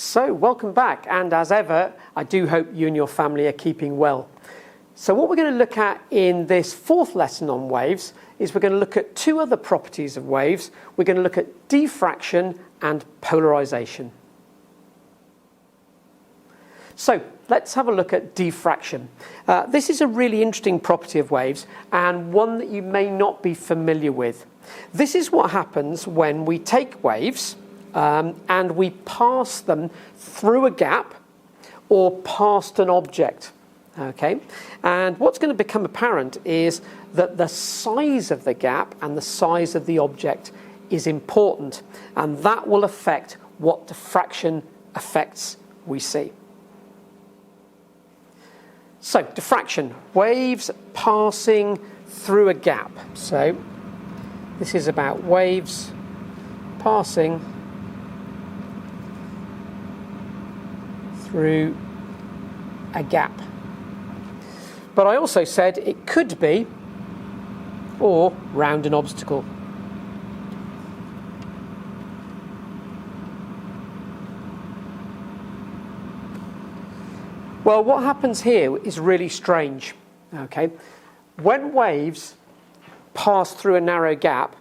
So, welcome back, and as ever, I do hope you and your family are keeping well. So what we're going to look at in this fourth lesson on waves is we're going to look at two other properties of waves. We're going to look at diffraction and polarisation. So let's have a look at diffraction. This is a really interesting property of waves and one that you may not be familiar with. This is what happens when we take waves and we pass them through a gap or past an object. Okay, and what's going to become apparent is that the size of the gap and the size of the object is important, and that will affect what diffraction effects we see. So, diffraction, waves passing through a gap. So, this is about waves passing through a gap. But I also said it could be or round an obstacle. Well, what happens here is really strange. Okay, when waves pass through a narrow gap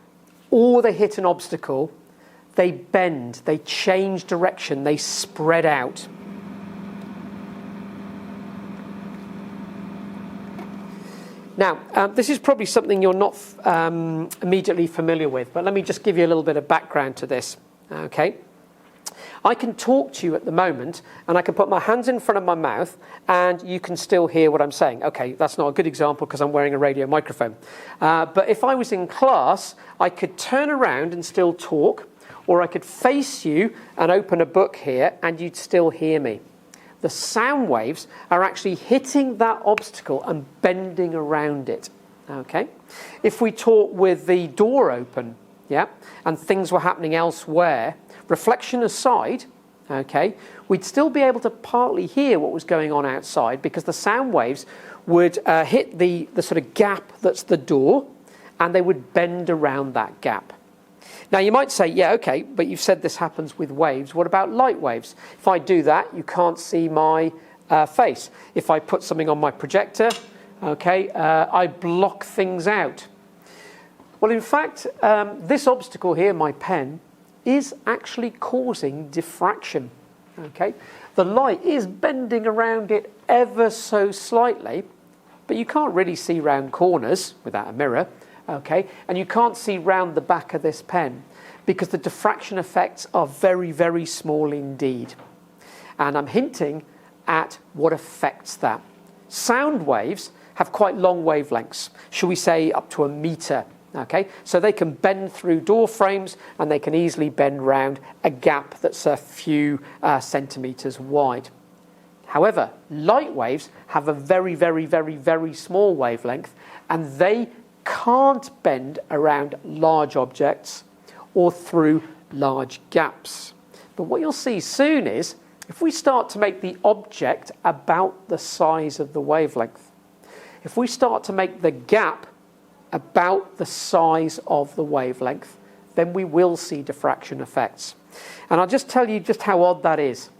or they hit an obstacle, they bend, they change direction, they spread out. Now, this is probably something you're not immediately familiar with, but let me just give you a little bit of background to this. Okay, I can talk to you at the moment, and I can put my hands in front of my mouth, and you can still hear what I'm saying. Okay, that's not a good example because I'm wearing a radio microphone. But if I was in class, I could turn around and still talk, or I could face you and open a book here, and you'd still hear me. The sound waves are actually hitting that obstacle and bending around it. Okay, if we talk with the door open, yeah, and things were happening elsewhere, reflection aside, okay, we'd still be able to partly hear what was going on outside because the sound waves would hit the sort of gap that's the door, and they would bend around that gap. Now you might say, yeah, okay, but you've said this happens with waves. What about light waves? If I do that, you can't see my face. If I put something on my projector, okay, I block things out. Well, in fact, this obstacle here, my pen, is actually causing diffraction. Okay, the light is bending around it ever so slightly, but you can't really see round corners without a mirror. Okay, and you can't see round the back of this pen because the diffraction effects are very, very small indeed. And I'm hinting at what affects that. Sound waves have quite long wavelengths, shall we say up to a metre. Okay, so they can bend through door frames and they can easily bend round a gap that's a few centimetres wide. However, light waves have a very, very, very, very small wavelength, and they can't bend around large objects or through large gaps. But what you'll see soon is if we start to make the object about the size of the wavelength, if we start to make the gap about the size of the wavelength, then we will see diffraction effects. And I'll just tell you just how odd that is.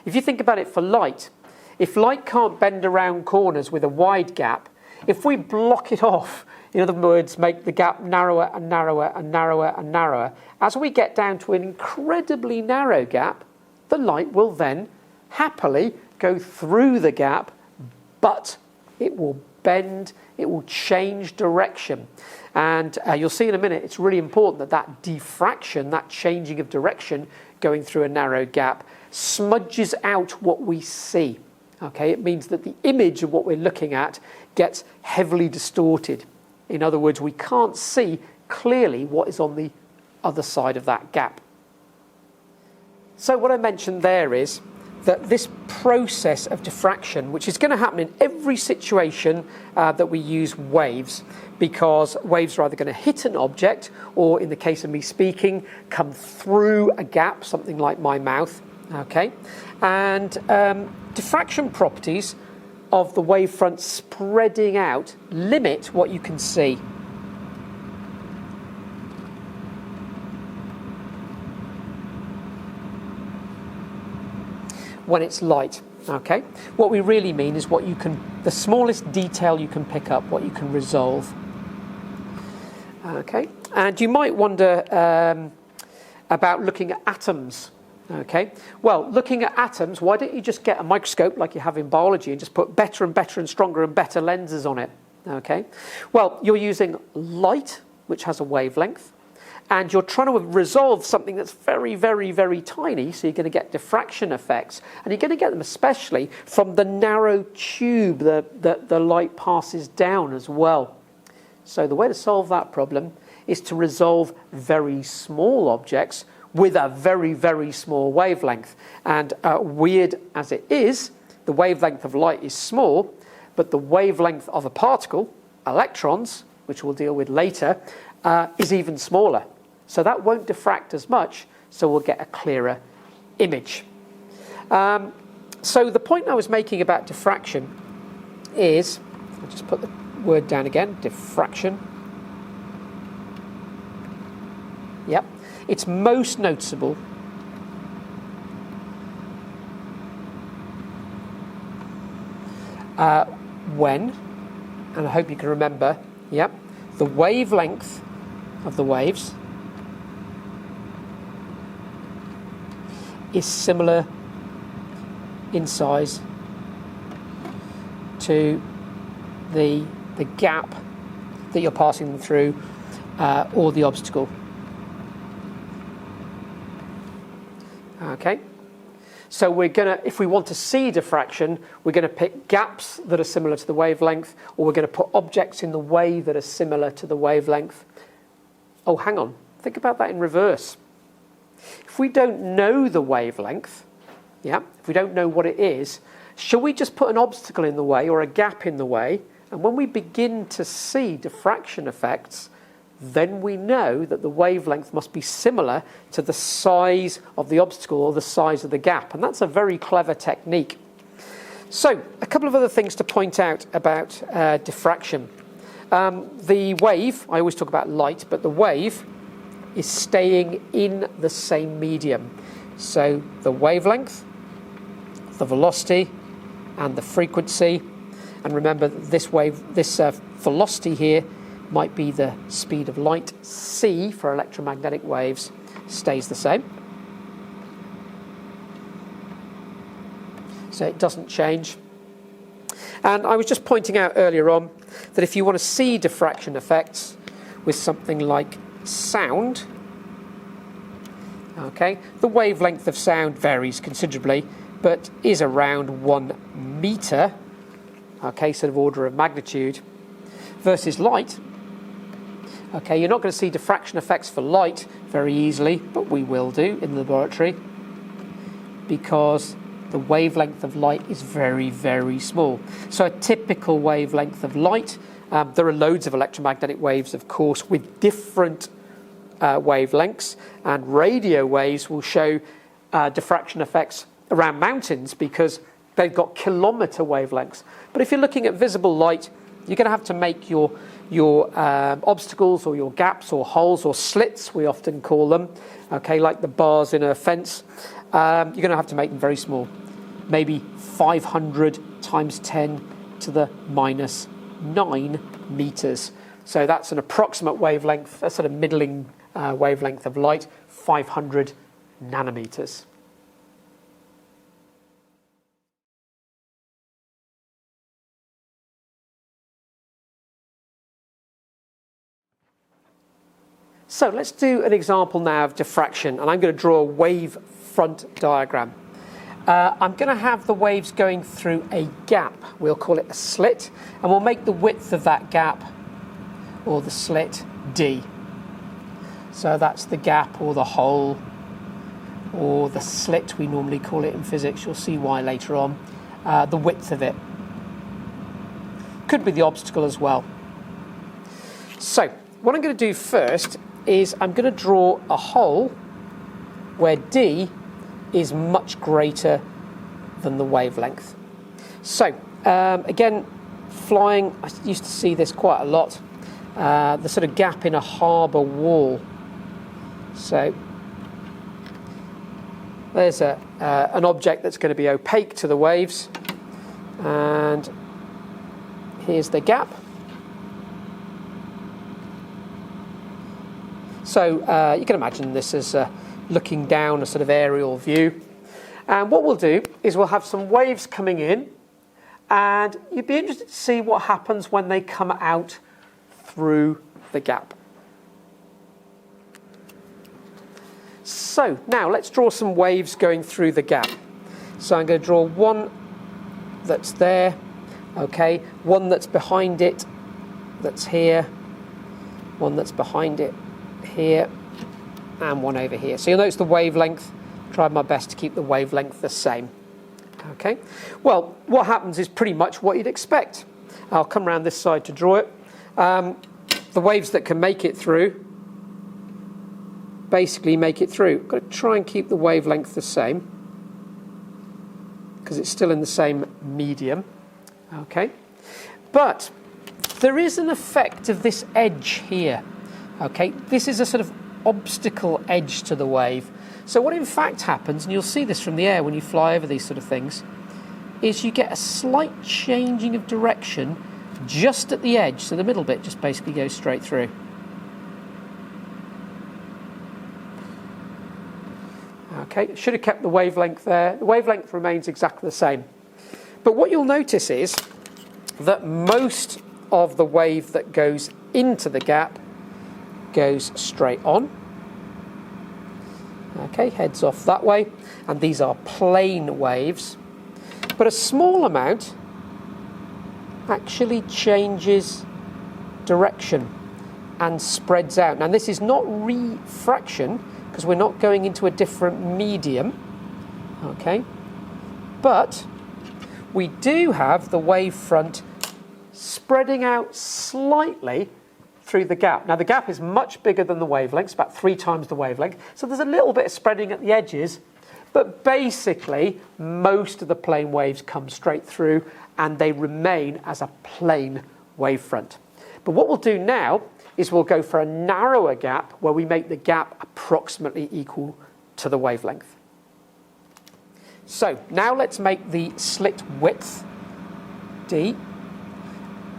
If you think about it for light, if light can't bend around corners with a wide gap, if we block it off, in other words, make the gap narrower and narrower and narrower and narrower, as we get down to an incredibly narrow gap, the light will then happily go through the gap, but it will bend, it will change direction. And you'll see in a minute, it's really important that that diffraction, that changing of direction going through a narrow gap, smudges out what we see. Okay, it means that the image of what we're looking at gets heavily distorted. In other words, we can't see clearly what is on the other side of that gap. So what I mentioned there is that this process of diffraction, which is going to happen in every situation that we use waves, because waves are either going to hit an object or, in the case of me speaking, come through a gap, something like my mouth. Okay, and diffraction properties of the wavefront spreading out limit what you can see. when it's light. Okay, what we really mean is the smallest detail you can pick up, what you can resolve. Okay, and you might wonder about looking at atoms. Okay, well, looking at atoms, why don't you just get a microscope like you have in biology and just put better and better and stronger and better lenses on it? Okay, well, you're using light, which has a wavelength, and you're trying to resolve something that's very, very, very tiny, so you're going to get diffraction effects, and you're going to get them especially from the narrow tube that the light passes down as well. So the way to solve that problem is to resolve very small objects with a very, very small wavelength. And weird as it is, the wavelength of light is small, but the wavelength of a particle, electrons, which we'll deal with later, is even smaller. So that won't diffract as much, so we'll get a clearer image. So the point I was making about diffraction is, I'll just put the word down again, diffraction. Yep. It's most noticeable when, and I hope you can remember, yep, the wavelength of the waves is similar in size to the gap that you're passing them through or the obstacle. Okay, so we're going to, if we want to see diffraction, we're going to pick gaps that are similar to the wavelength, or we're going to put objects in the way that are similar to the wavelength. Oh, hang on, think about that in reverse. If we don't know the wavelength, yeah, if we don't know what it is, shall we just put an obstacle in the way or a gap in the way? And when we begin to see diffraction effects, then we know that the wavelength must be similar to the size of the obstacle or the size of the gap. And that's a very clever technique. So, a couple of other things to point out about diffraction. The wave, I always talk about light, but the wave is staying in the same medium. So the wavelength, the velocity, and the frequency. And remember, this velocity here might be the speed of light. C for electromagnetic waves stays the same. So it doesn't change. And I was just pointing out earlier on that if you want to see diffraction effects with something like sound, okay, the wavelength of sound varies considerably, but is around 1 meter, okay, sort of order of magnitude, versus light. Okay, you're not going to see diffraction effects for light very easily, but we will do in the laboratory because the wavelength of light is very, very small. So a typical wavelength of light, there are loads of electromagnetic waves, of course, with different wavelengths, and radio waves will show diffraction effects around mountains because they've got kilometre wavelengths. But if you're looking at visible light, you're going to have to make your obstacles or your gaps or holes or slits, we often call them, okay, like the bars in a fence. You're going to have to make them very small, maybe 500 times 10 to the minus 9 meters. So that's an approximate wavelength, a sort of middling wavelength of light, 500 nanometers. So let's do an example now of diffraction, and I'm going to draw a wave front diagram. I'm going to have the waves going through a gap. We'll call it a slit, and we'll make the width of that gap, or the slit, d. So that's the gap or the hole or the slit, we normally call it in physics. You'll see why later on. The width of it. Could be the obstacle as well. So what I'm going to do first is I'm going to draw a hole where d is much greater than the wavelength. So again, flying, I used to see this quite a lot, the sort of gap in a harbour wall. So there's an object that's going to be opaque to the waves, and here's the gap. So you can imagine this as looking down a sort of aerial view. And what we'll do is we'll have some waves coming in, and you'd be interested to see what happens when they come out through the gap. So now let's draw some waves going through the gap. So I'm going to draw one that's there, okay, one that's behind it, that's here, one that's behind it here, and one over here. So you'll notice the wavelength. Tried my best to keep the wavelength the same. Okay. Well, what happens is pretty much what you'd expect. I'll come around this side to draw it. The waves that can make it through basically make it through. Got to try and keep the wavelength the same because it's still in the same medium. Okay. But there is an effect of this edge here. Okay. This is a sort of obstacle edge to the wave. So what in fact happens, and you'll see this from the air when you fly over these sort of things, is you get a slight changing of direction just at the edge. So the middle bit just basically goes straight through. Okay, should have kept the wavelength there. The wavelength remains exactly the same. But what you'll notice is that most of the wave that goes into the gap goes straight on. Okay, heads off that way, and these are plane waves. But a small amount actually changes direction and spreads out. Now this is not refraction because we're not going into a different medium, okay? But we do have the wave front spreading out slightly through the gap. Now the gap is much bigger than the wavelength, it's about 3 times the wavelength, so there's a little bit of spreading at the edges, but basically most of the plane waves come straight through and they remain as a plane wavefront. But what we'll do now is we'll go for a narrower gap where we make the gap approximately equal to the wavelength. So now let's make the slit width, D,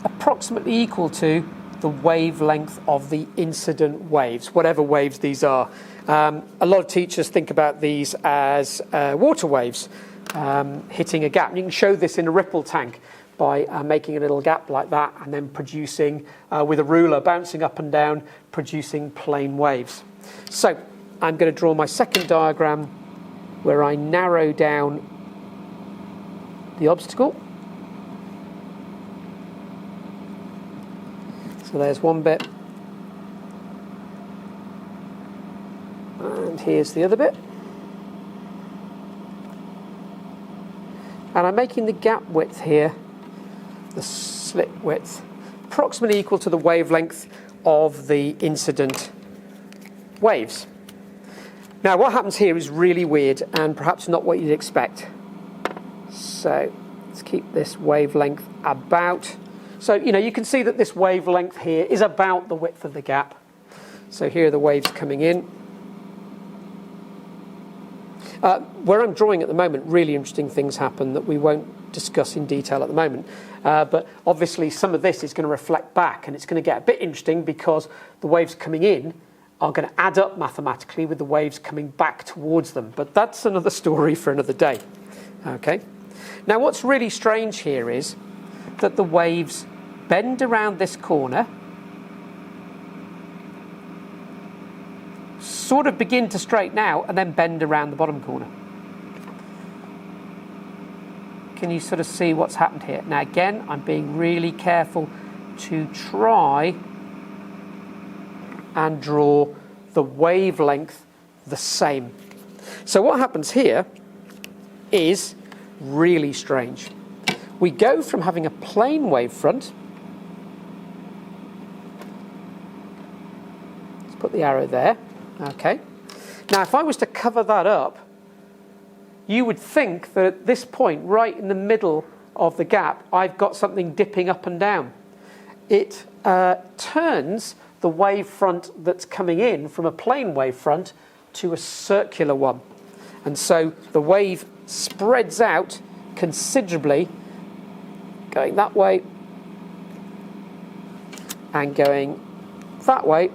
approximately equal to the wavelength of the incident waves, whatever waves these are. A lot of teachers think about these as water waves hitting a gap. And you can show this in a ripple tank by making a little gap like that and then producing, with a ruler, bouncing up and down, producing plane waves. So I'm going to draw my second diagram where I narrow down the obstacle. So there's one bit, and here's the other bit. And I'm making the gap width here, the slit width, approximately equal to the wavelength of the incident waves. Now what happens here is really weird and perhaps not what you'd expect. So let's keep this wavelength about. So, you can see that this wavelength here is about the width of the gap. So here are the waves coming in. Where I'm drawing at the moment, really interesting things happen that we won't discuss in detail at the moment. But obviously some of this is going to reflect back, and it's going to get a bit interesting because the waves coming in are going to add up mathematically with the waves coming back towards them. But that's another story for another day. Okay. Now what's really strange here is that the waves bend around this corner, sort of begin to straighten out, and then bend around the bottom corner. Can you sort of see what's happened here? Now again, I'm being really careful to try and draw the wavelength the same. So what happens here is really strange. We go from having a plane wavefront. Let's put the arrow there. Okay. Now, if I was to cover that up, you would think that at this point, right in the middle of the gap, I've got something dipping up and down. It turns the wavefront that's coming in from a plane wavefront to a circular one. And so the wave spreads out considerably, going that way and going that way.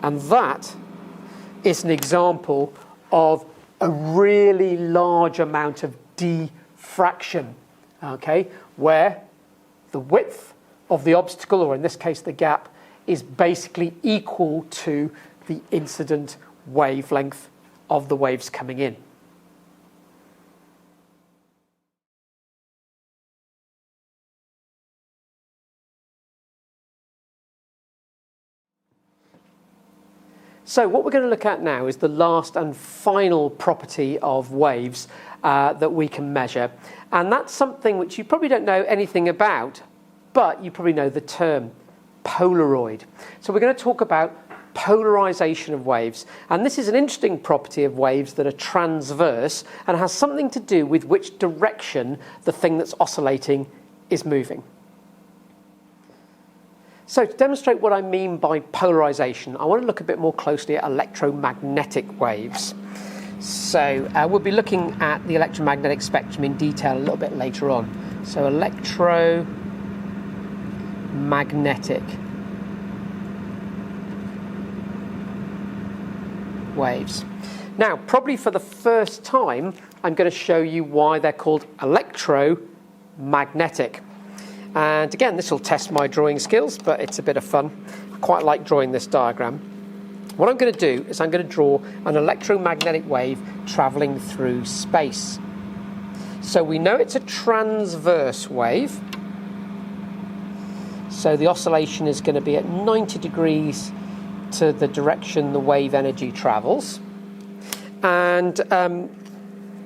And that is an example of a really large amount of diffraction, okay, where the width of the obstacle, or in this case the gap, is basically equal to the incident wavelength of the waves coming in. So what we're going to look at now is the last and final property of waves that we can measure. And that's something which you probably don't know anything about, but you probably know the term Polaroid. So we're going to talk about polarization of waves. And this is an interesting property of waves that are transverse and has something to do with which direction the thing that's oscillating is moving. So to demonstrate what I mean by polarization, I want to look a bit more closely at electromagnetic waves. So we'll be looking at the electromagnetic spectrum in detail a little bit later on. So electromagnetic waves. Now, probably for the first time, I'm going to show you why they're called electromagnetic. And again, this will test my drawing skills, but it's a bit of fun. I quite like drawing this diagram. What I'm going to do is I'm going to draw an electromagnetic wave travelling through space. So we know it's a transverse wave. So the oscillation is going to be at 90 degrees to the direction the wave energy travels. And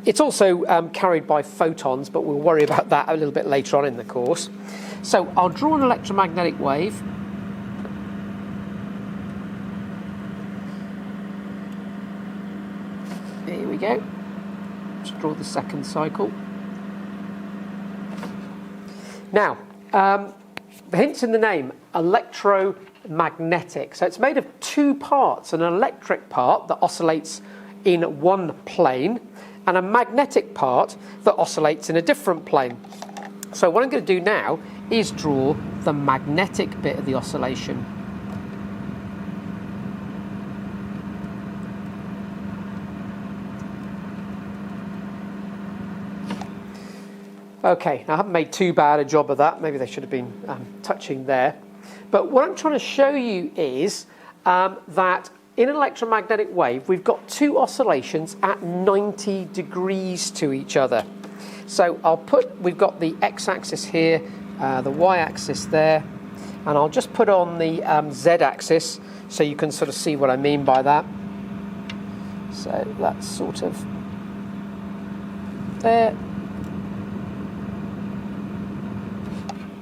it's also carried by photons, but we'll worry about that a little bit later on in the course. So I'll draw an electromagnetic wave. Here we go. Let's draw the second cycle. Now, the hint's in the name, electromagnetic. So it's made of two parts, an electric part that oscillates in one plane, and a magnetic part that oscillates in a different plane. So what I'm going to do now is draw the magnetic bit of the oscillation. Okay, now I haven't made too bad a job of that. Maybe they should have been touching there. But what I'm trying to show you is that in an electromagnetic wave, we've got two oscillations at 90 degrees to each other. So we've got the x-axis here, the y-axis there, and I'll just put on the z-axis so you can sort of see what I mean by that. So that's sort of there.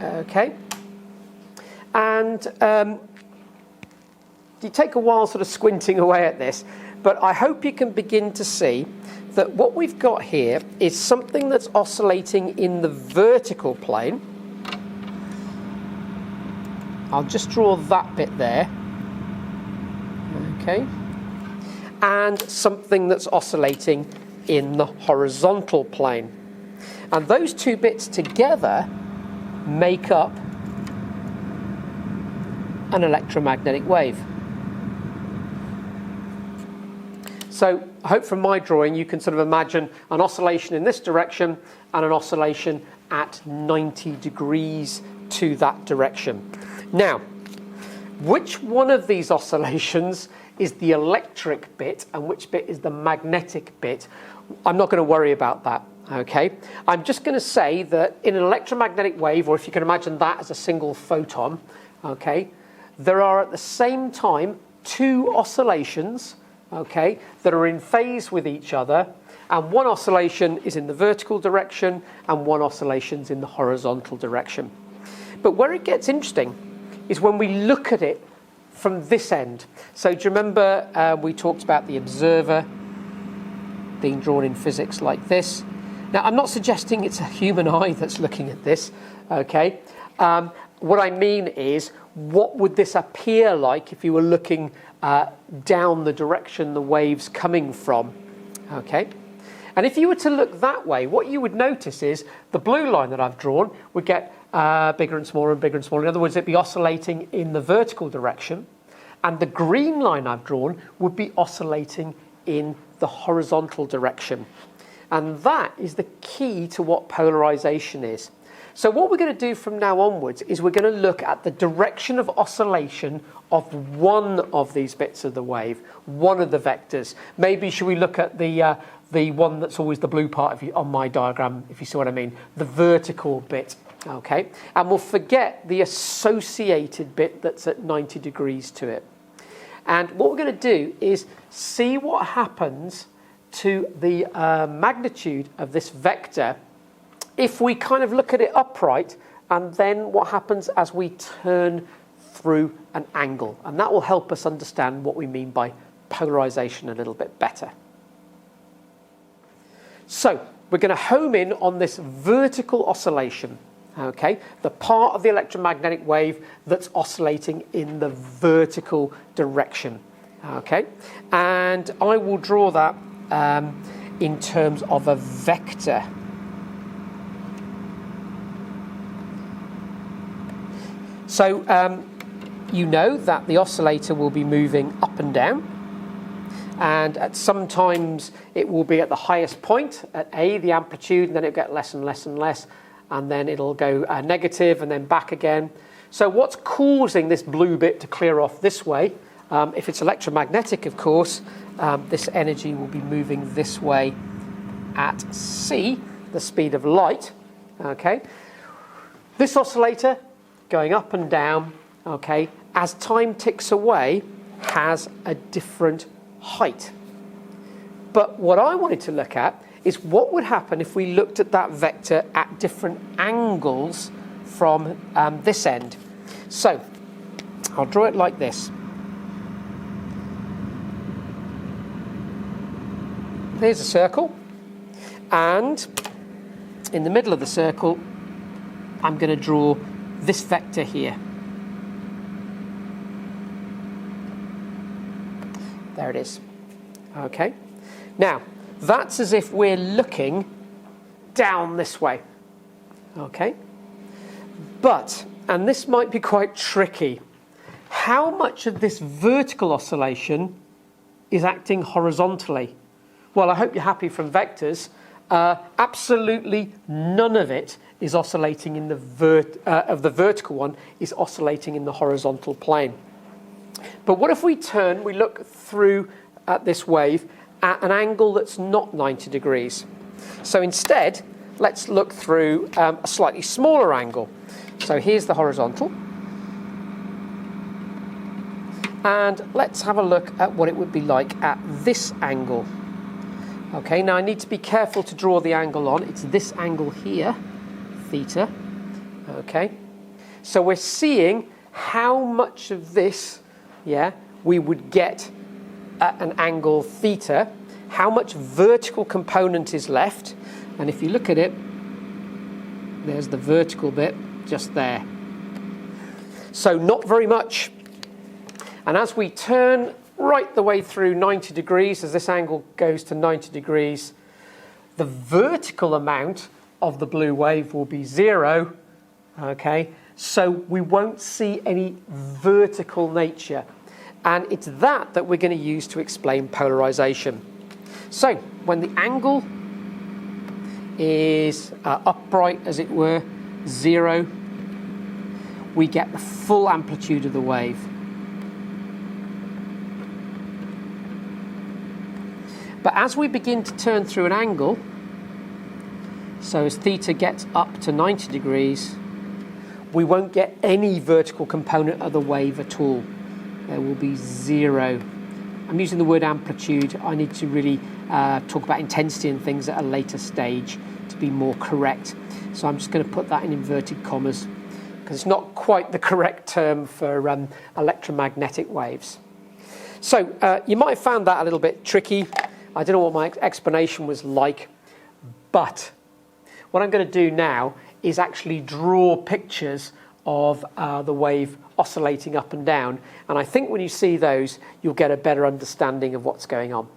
Okay. And you take a while sort of squinting away at this, but I hope you can begin to see that what we've got here is something that's oscillating in the vertical plane. I'll just draw that bit there. Okay. And something that's oscillating in the horizontal plane. And those two bits together make up an electromagnetic wave. So I hope from my drawing you can sort of imagine an oscillation in this direction and an oscillation at 90 degrees to that direction. Now, which one of these oscillations is the electric bit and which bit is the magnetic bit? I'm not going to worry about that, okay? I'm just going to say that in an electromagnetic wave, or if you can imagine that as a single photon, okay, there are at the same time two oscillations, okay, that are in phase with each other, and one oscillation is in the vertical direction and one oscillation's in the horizontal direction. But where it gets interesting is when we look at it from this end. So do you remember we talked about the observer being drawn in physics like this? Now, I'm not suggesting it's a human eye that's looking at this, okay? what I mean is, what would this appear like if you were looking down the direction the wave's coming from? Okay. And if you were to look that way, what you would notice is the blue line that I've drawn would get bigger and smaller and bigger and smaller. In other words, it'd be oscillating in the vertical direction. And the green line I've drawn would be oscillating in the horizontal direction. And that is the key to what polarization is. So what we're going to do from now onwards is we're going to look at the direction of oscillation of one of these bits of the wave, one of the vectors. Maybe should we look at the one that's always the blue part on my diagram, if you see what I mean, the vertical bit, okay? And we'll forget the associated bit that's at 90 degrees to it. And what we're going to do is see what happens to the magnitude of this vector if we kind of look at it upright, and then what happens as we turn through an angle. And that will help us understand what we mean by polarization a little bit better. So we're going to home in on this vertical oscillation, okay? The part of the electromagnetic wave that's oscillating in the vertical direction, okay? And I will draw that in terms of a vector. So you know that the oscillator will be moving up and down, and at sometimes it will be at the highest point at A, the amplitude, and then it'll get less and less and less, and then it'll go negative and then back again. So what's causing this blue bit to clear off this way? If it's electromagnetic, of course, this energy will be moving this way at c, the speed of light. Okay, this oscillator going up and down, okay, as time ticks away, has a different height. But what I wanted to look at is what would happen if we looked at that vector at different angles from this end. So I'll draw it like this. Here's a circle, and in the middle of the circle I'm going to draw this vector here. There it is. Okay. Now, that's as if we're looking down this way. Okay. But, and this might be quite tricky, how much of this vertical oscillation is acting horizontally? Well, I hope you're happy from vectors. Absolutely none of it is oscillating in the the vertical one is oscillating in the horizontal plane. But what if we look through at this wave at an angle that's not 90 degrees? So instead, let's look through a slightly smaller angle. So here's the horizontal. And let's have a look at what it would be like at this angle. Okay, now I need to be careful to draw the angle on. It's this angle here, theta. Okay, so we're seeing how much of this, we would get at an angle theta, how much vertical component is left. And if you look at it, there's the vertical bit just there. So not very much. And as we turn right the way through 90 degrees, as this angle goes to 90 degrees, the vertical amount of the blue wave will be 0, okay? So we won't see any vertical nature. And it's that we're going to use to explain polarization. So when the angle is upright, as it were, 0, we get the full amplitude of the wave. But as we begin to turn through an angle, so as theta gets up to 90 degrees, we won't get any vertical component of the wave at all. There will be 0. I'm using the word amplitude. I need to really talk about intensity and things at a later stage to be more correct. So I'm just going to put that in inverted commas because it's not quite the correct term for electromagnetic waves. So you might have found that a little bit tricky. I don't know what my explanation was like, but what I'm going to do now is actually draw pictures of the wave oscillating up and down. And I think when you see those, you'll get a better understanding of what's going on.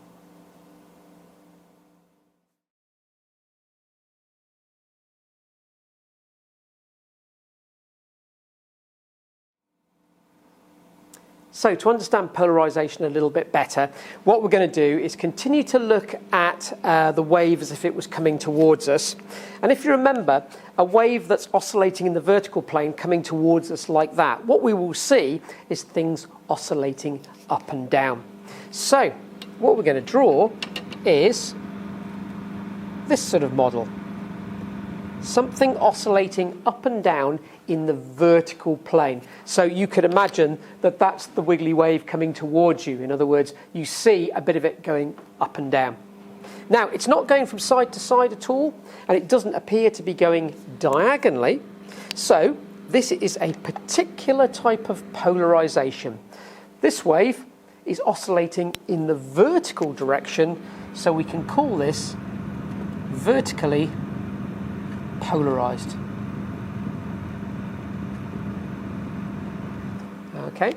So to understand polarisation a little bit better, what we're going to do is continue to look at the wave as if it was coming towards us. And if you remember, a wave that's oscillating in the vertical plane coming towards us like that, what we will see is things oscillating up and down. So what we're going to draw is this sort of model. Something oscillating up and down in the vertical plane. So you could imagine that that's the wiggly wave coming towards you. In other words, you see a bit of it going up and down. Now, it's not going from side to side at all, and it doesn't appear to be going diagonally. So this is a particular type of polarisation. This wave is oscillating in the vertical direction, so we can call this vertically polarised. Okay.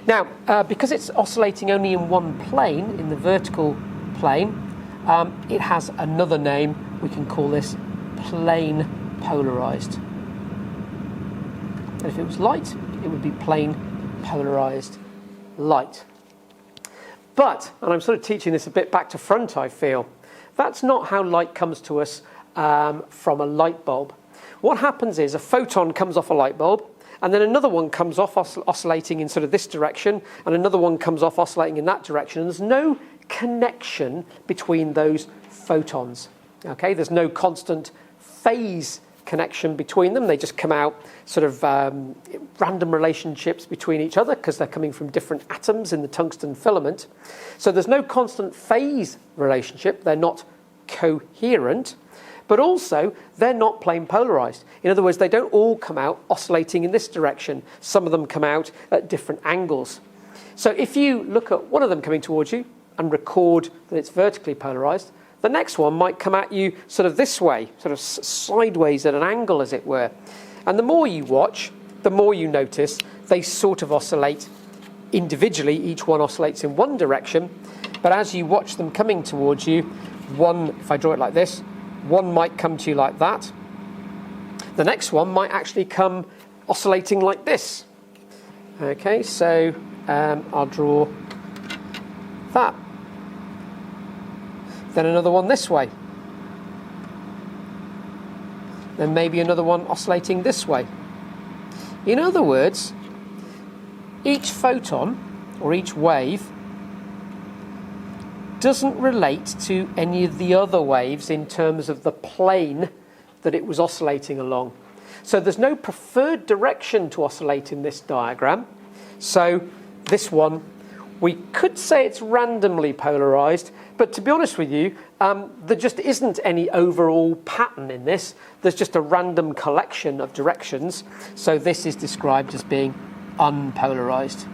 Now, because it's oscillating only in one plane, in the vertical plane, it has another name. We can call this plane polarised. And if it was light, it would be plane polarised light. But, and I'm sort of teaching this a bit back to front, I feel, that's not how light comes to us from a light bulb. What happens is a photon comes off a light bulb, and then another one comes off oscillating in sort of this direction, and another one comes off oscillating in that direction, and there's no connection between those photons. Okay, there's no constant phase connection between them. They just come out sort of random relationships between each other because they're coming from different atoms in the tungsten filament. So there's no constant phase relationship. They're not coherent. But also, they're not plane polarised. In other words, they don't all come out oscillating in this direction. Some of them come out at different angles. So if you look at one of them coming towards you and record that it's vertically polarised, the next one might come at you sort of this way, sort of sideways at an angle, as it were. And the more you watch, the more you notice they sort of oscillate individually. Each one oscillates in one direction. But as you watch them coming towards you, one, if I draw it like this, one might come to you like that. The next one might actually come oscillating like this. Okay, so I'll draw that. Then another one this way. Then maybe another one oscillating this way. In other words, each photon or each wave doesn't relate to any of the other waves in terms of the plane that it was oscillating along. So there's no preferred direction to oscillate in this diagram. So this one, we could say it's randomly polarised, but to be honest with you, there just isn't any overall pattern in this. There's just a random collection of directions. So this is described as being unpolarised.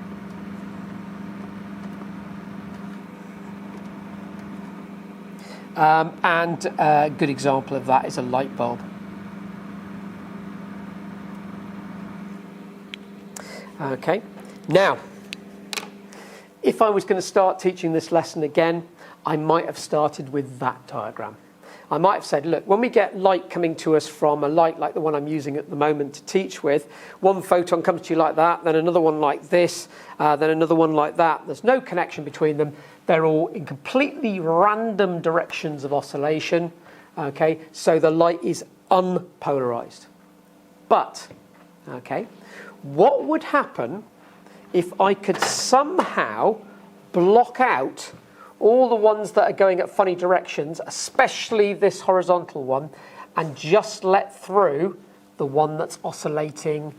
And a good example of that is a light bulb. Okay, now, if I was going to start teaching this lesson again, I might have started with that diagram. I might have said, look, when we get light coming to us from a light like the one I'm using at the moment to teach with, one photon comes to you like that, then another one like this, then another one like that. There's no connection between them. They're all in completely random directions of oscillation. Okay, so the light is unpolarized. But, okay, what would happen if I could somehow block out all the ones that are going at funny directions, especially this horizontal one, and just let through the one that's oscillating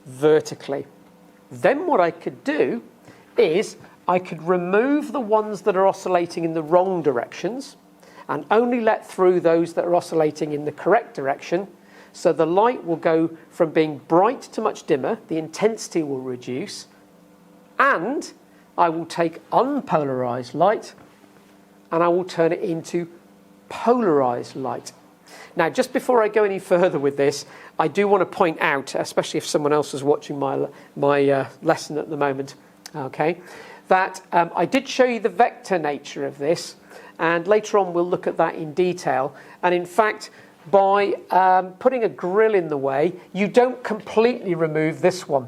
vertically? Then what I could do is I could remove the ones that are oscillating in the wrong directions and only let through those that are oscillating in the correct direction. So the light will go from being bright to much dimmer, the intensity will reduce, and I will take unpolarized light and I will turn it into polarized light. Now, just before I go any further with this, I do want to point out, especially if someone else is watching my lesson at the moment, okay, that I did show you the vector nature of this, and later on we'll look at that in detail. And in fact, by putting a grill in the way, you don't completely remove this one.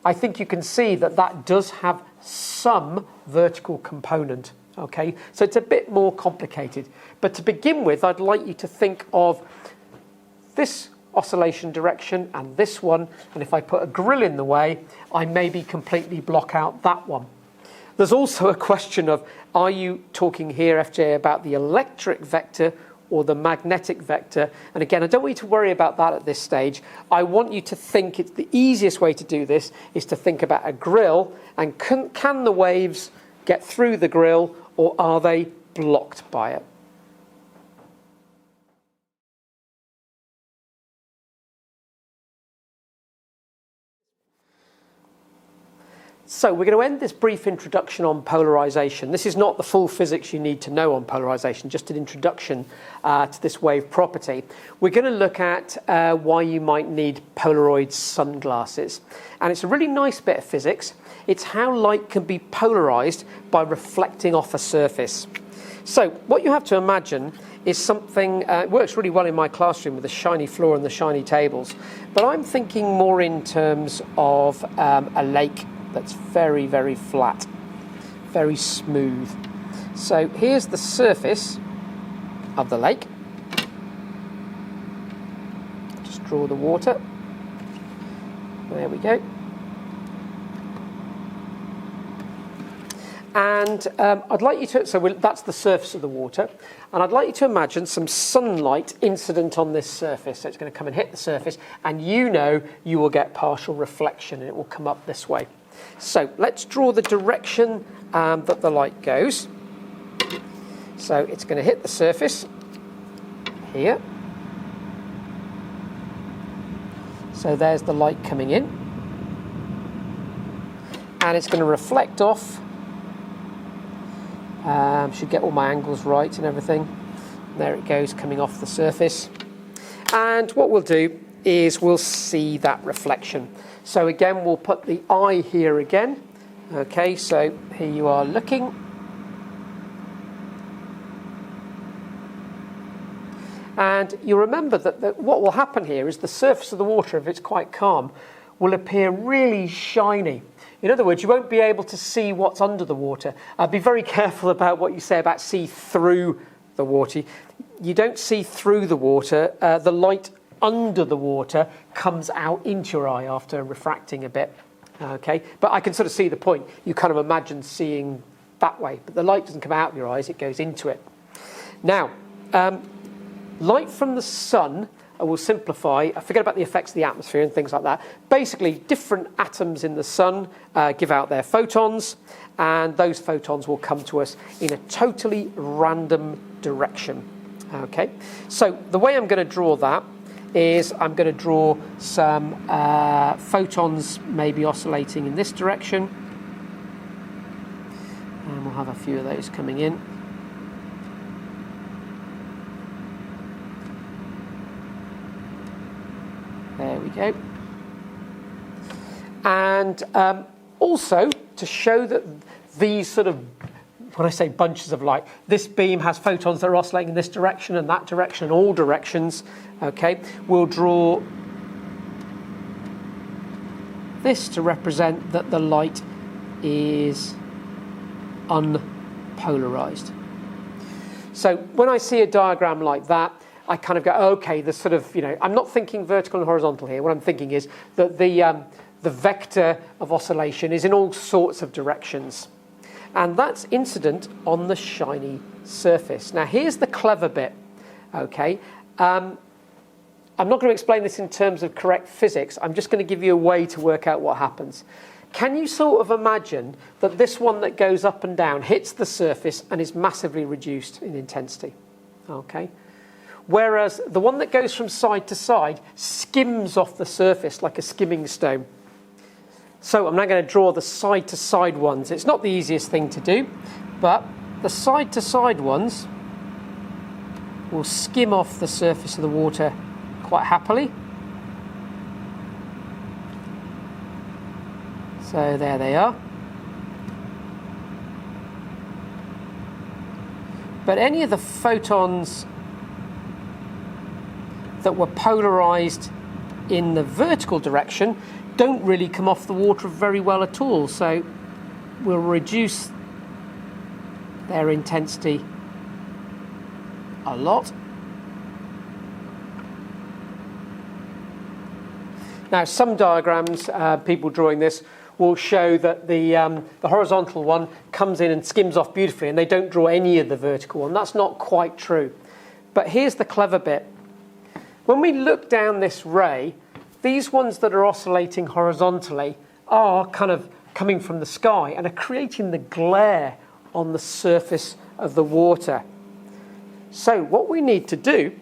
I think you can see that that does have some vertical component. Okay, so it's a bit more complicated. But to begin with, I'd like you to think of this oscillation direction and this one, and if I put a grill in the way, I maybe completely block out that one. There's also a question of, are you talking here, FJ, about the electric vector or the magnetic vector? And again, I don't want you to worry about that at this stage. I want you to think it's the easiest way to do this is to think about a grill, and can the waves get through the grill, or are they blocked by it? So we're going to end this brief introduction on polarisation. This is not the full physics you need to know on polarisation, just an introduction to this wave property. We're going to look at why you might need Polaroid sunglasses. And it's a really nice bit of physics. It's how light can be polarised by reflecting off a surface. So what you have to imagine is something, it works really well in my classroom with the shiny floor and the shiny tables, but I'm thinking more in terms of a lake that's very, very flat, very smooth. So here's the surface of the lake. Just draw the water. There we go. And I'd like you to, that's the surface of the water, and I'd like you to imagine some sunlight incident on this surface. So it's going to come and hit the surface, and you will get partial reflection, and it will come up this way. So let's draw the direction that the light goes. So it's going to hit the surface here. So there's the light coming in. And it's going to reflect off. Should get all my angles right and everything. There it goes, coming off the surface. And what we'll do is we'll see that reflection. So again, we'll put the eye here again. Okay, so here you are looking. And you remember that what will happen here is the surface of the water, if it's quite calm, will appear really shiny. In other words, you won't be able to see what's under the water. Be very careful about what you say about see through the water. You don't see through the water. The light under the water comes out into your eye after refracting a bit. Okay, but I can sort of see the point. You kind of imagine seeing that way, but the light doesn't come out of your eyes, it goes into it. Now, light from the sun, I will simplify, I forget about the effects of the atmosphere and things like that. Basically, different atoms in the sun give out their photons, and those photons will come to us in a totally random direction. Okay, so the way I'm going to draw that is I'm going to draw some photons maybe oscillating in this direction, and we'll have a few of those coming in. There we go. And also to show that these sort of, when I say bunches of light, this beam has photons that are oscillating in this direction and that direction and all directions. Okay, we'll draw this to represent that the light is unpolarized. So when I see a diagram like that, I kind of go, okay, the sort of, I'm not thinking vertical and horizontal here. What I'm thinking is that the vector of oscillation is in all sorts of directions. And that's incident on the shiny surface. Now, here's the clever bit, okay? I'm not going to explain this in terms of correct physics. I'm just going to give you a way to work out what happens. Can you sort of imagine that this one that goes up and down hits the surface and is massively reduced in intensity, okay? Whereas the one that goes from side to side skims off the surface like a skimming stone. So I'm now going to draw the side-to-side ones. It's not the easiest thing to do, but the side-to-side ones will skim off the surface of the water quite happily. So there they are. But any of the photons that were polarized in the vertical direction don't really come off the water very well at all. So we'll reduce their intensity a lot. Now, some diagrams, people drawing this, will show that the horizontal one comes in and skims off beautifully, and they don't draw any of the vertical one. That's not quite true. But here's the clever bit. When we look down this ray, these ones that are oscillating horizontally are kind of coming from the sky and are creating the glare on the surface of the water. So what we need to do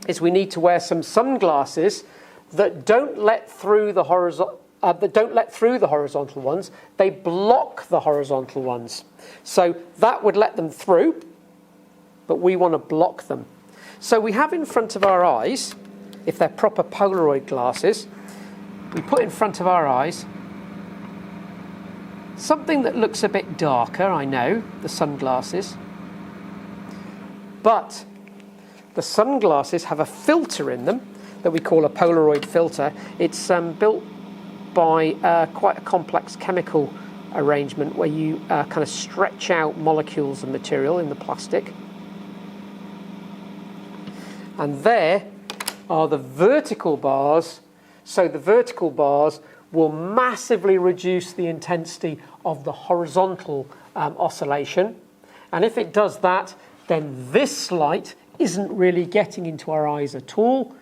is we need to wear some sunglasses that don't let through the horizontal ones. They block the horizontal ones. So that would let them through, but we want to block them. So we have in front of our eyes, if they're proper Polaroid glasses, we put in front of our eyes something that looks a bit darker, I know, the sunglasses. But the sunglasses have a filter in them that we call a Polaroid filter. It's built by quite a complex chemical arrangement where you kind of stretch out molecules of material in the plastic. And there are the vertical bars. So the vertical bars will massively reduce the intensity of the horizontal oscillation. And if it does that, then this light isn't really getting into our eyes at all.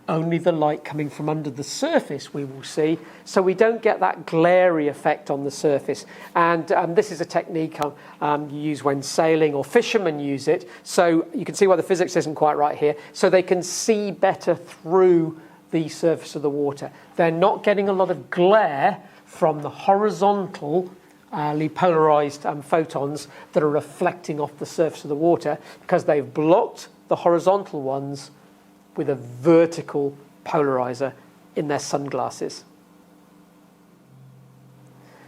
Only the light coming from under the surface we will see, so we don't get that glary effect on the surface. And this is a technique you use when sailing, or fishermen use it. So you can see why the physics isn't quite right here. So they can see better through the surface of the water. They're not getting a lot of glare from the horizontal polarized photons that are reflecting off the surface of the water, because they've blocked the horizontal ones with a vertical polarizer in their sunglasses.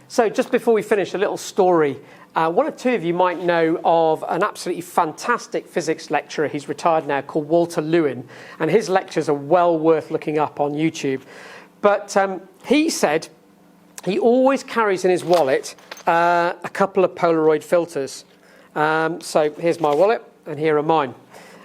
So just before we finish, a little story. One or two of you might know of an absolutely fantastic physics lecturer. He's retired now, called Walter Lewin, and his lectures are well worth looking up on YouTube. But he said he always carries in his wallet a couple of Polaroid filters. So here's my wallet, and here are mine.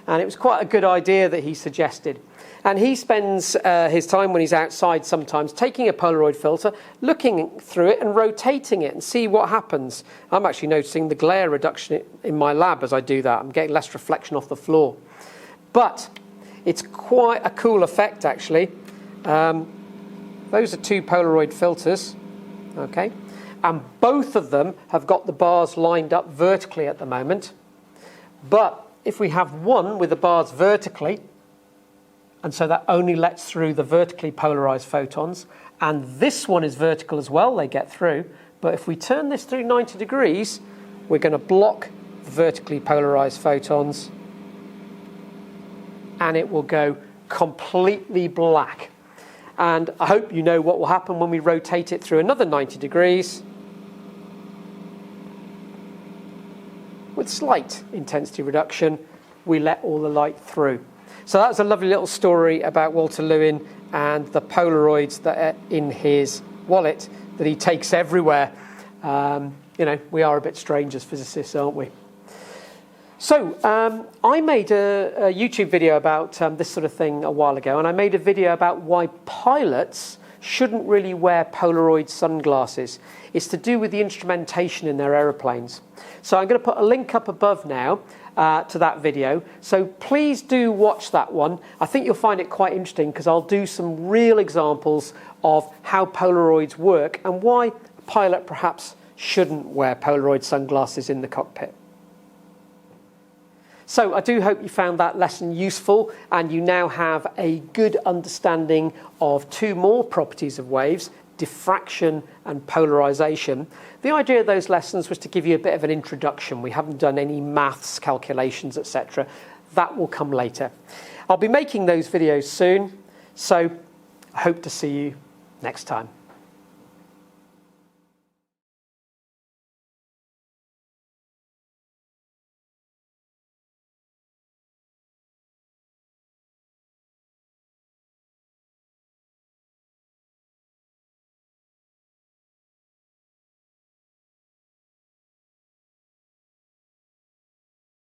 And it was quite a good idea that he suggested. And he spends his time when he's outside sometimes taking a Polaroid filter, looking through it and rotating it and see what happens. I'm actually noticing the glare reduction in my lab as I do that. I'm getting less reflection off the floor. But it's quite a cool effect, actually. Those are two Polaroid filters, okay? And both of them have got the bars lined up vertically at the moment. But if we have one with the bars vertically, and so that only lets through the vertically polarized photons, and this one is vertical as well, they get through, but if we turn this through 90 degrees, we're going to block the vertically polarized photons, and it will go completely black. And I hope you know what will happen when we rotate it through another 90 degrees. With slight intensity reduction, we let all the light through. So that's a lovely little story about Walter Lewin and the Polaroids that are in his wallet that he takes everywhere. We are a bit strange as physicists, aren't we? So I made a YouTube video about this sort of thing a while ago, and I made a video about why pilots shouldn't really wear Polaroid sunglasses. It's to do with the instrumentation in their aeroplanes. So I'm going to put a link up above now to that video. So please do watch that one. I think you'll find it quite interesting, because I'll do some real examples of how Polaroids work and why a pilot perhaps shouldn't wear Polaroid sunglasses in the cockpit. So I do hope you found that lesson useful, and you now have a good understanding of two more properties of waves, diffraction and polarisation. The idea of those lessons was to give you a bit of an introduction. We haven't done any maths, calculations, etc. that will come later. I'll be making those videos soon, so I hope to see you next time.